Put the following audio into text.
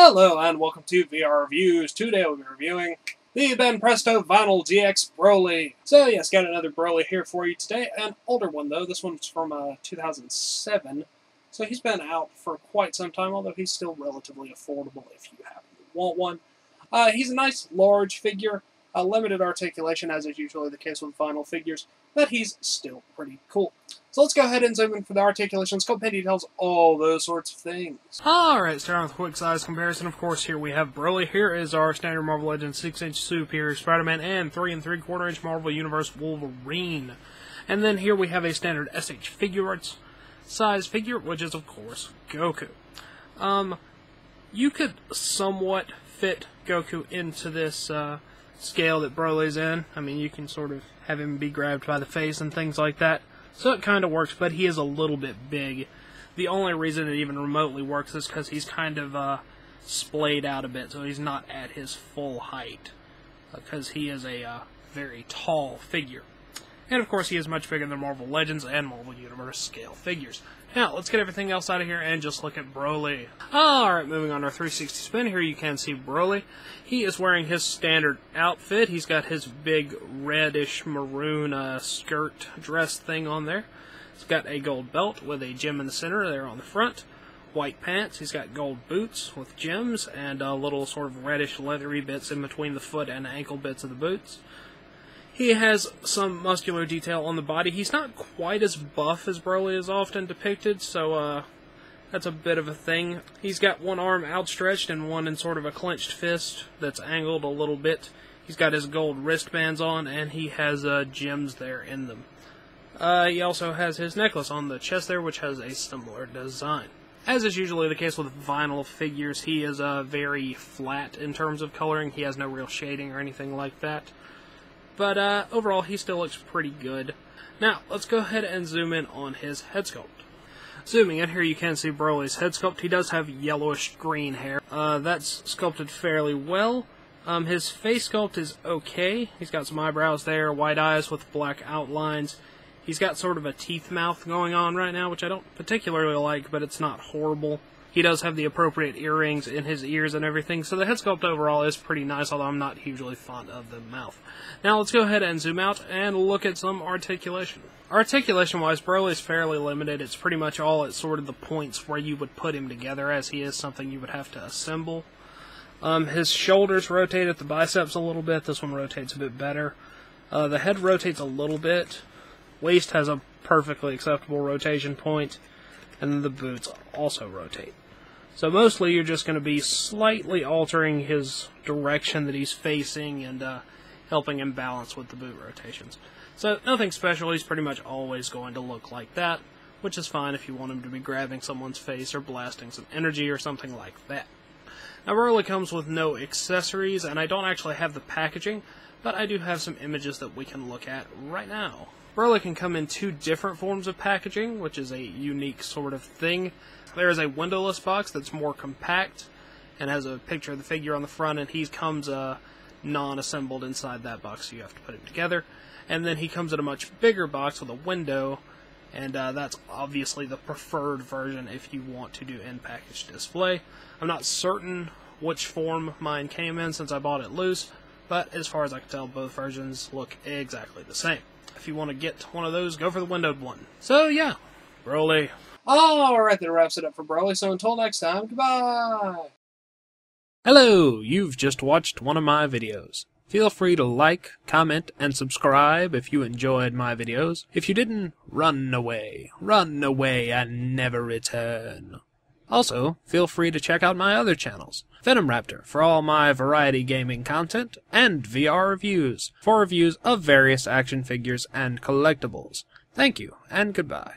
Hello and welcome to VR Reviews. Today we'll be reviewing the Banpresto Vinyl GX Broly. So yes, got another Broly here for you today. An older one though. This one's from 2007. So he's been out for quite some time, although he's still relatively affordable if you happen to want one. He's a nice large figure. Limited articulation, as is usually the case with vinyl figures, but he's still pretty cool. So let's go ahead and zoom in for the articulation, sculpt, paint details, all those sorts of things. Alright, starting with a quick size comparison. Of course, here we have Broly. Here is our standard Marvel Legends 6-inch Superior Spider-Man and 3 3/4-inch Marvel Universe Wolverine. And then here we have a standard SH Figure Arts size figure, which is, of course, Goku. You could somewhat fit Goku into this scale that Broly's in. I mean, you can sort of have him be grabbed by the face and things like that. So it kind of works, but he is a little bit big. The only reason it even remotely works is because he's kind of splayed out a bit, so he's not at his full height. Because he is a very tall figure. And of course, he is much bigger than Marvel Legends and Marvel Universe scale figures. Now, let's get everything else out of here and just look at Broly. Alright, moving on to our 360 spin. Here you can see Broly. He is wearing his standard outfit. He's got his big reddish maroon skirt dress thing on there. He's got a gold belt with a gem in the center there on the front. White pants. He's got gold boots with gems and little sort of reddish leathery bits in between the foot and ankle bits of the boots. He has some muscular detail on the body. He's not quite as buff as Broly is often depicted, so that's a bit of a thing. He's got one arm outstretched and one in sort of a clenched fist that's angled a little bit. He's got his gold wristbands on, and he has gems there in them. He also has his necklace on the chest there, which has a similar design. As is usually the case with vinyl figures, he is very flat in terms of coloring. He has no real shading or anything like that. But overall, he still looks pretty good. Now, let's go ahead and zoom in on his head sculpt. Zooming in here, you can see Broly's head sculpt. He does have yellowish green hair. That's sculpted fairly well. His face sculpt is okay. He's got some eyebrows there, white eyes with black outlines. He's got sort of a teeth mouth going on right now, which I don't particularly like, but it's not horrible. He does have the appropriate earrings in his ears and everything, so the head sculpt overall is pretty nice, although I'm not hugely fond of the mouth. Now let's go ahead and zoom out and look at some articulation. Articulation-wise, Broly's fairly limited. It's pretty much all at sort of the points where you would put him together, as he is something you would have to assemble. His shoulders rotate at the biceps a little bit. This one rotates a bit better. The head rotates a little bit. Waist has a perfectly acceptable rotation point. And then the boots also rotate. So mostly you're just going to be slightly altering his direction that he's facing and helping him balance with the boot rotations. So nothing special, he's pretty much always going to look like that, which is fine if you want him to be grabbing someone's face or blasting some energy or something like that. Now Broly comes with no accessories, and I don't actually have the packaging, but I do have some images that we can look at right now. Broly can come in two different forms of packaging, which is a unique sort of thing. There is a windowless box that's more compact and has a picture of the figure on the front, and he comes non-assembled inside that box, so you have to put him together. And then he comes in a much bigger box with a window, and that's obviously the preferred version if you want to do in-package display. I'm not certain which form mine came in since I bought it loose, but as far as I can tell, both versions look exactly the same. If you want to get one of those, go for the windowed one. So yeah, Broly. Alright, that wraps it up for Broly, so until next time, goodbye! Hello, you've just watched one of my videos. Feel free to like, comment, and subscribe if you enjoyed my videos. If you didn't, run away and never return. Also, feel free to check out my other channels, Venom Raptor for all my variety gaming content, and VR Reviews for reviews of various action figures and collectibles. Thank you, and goodbye.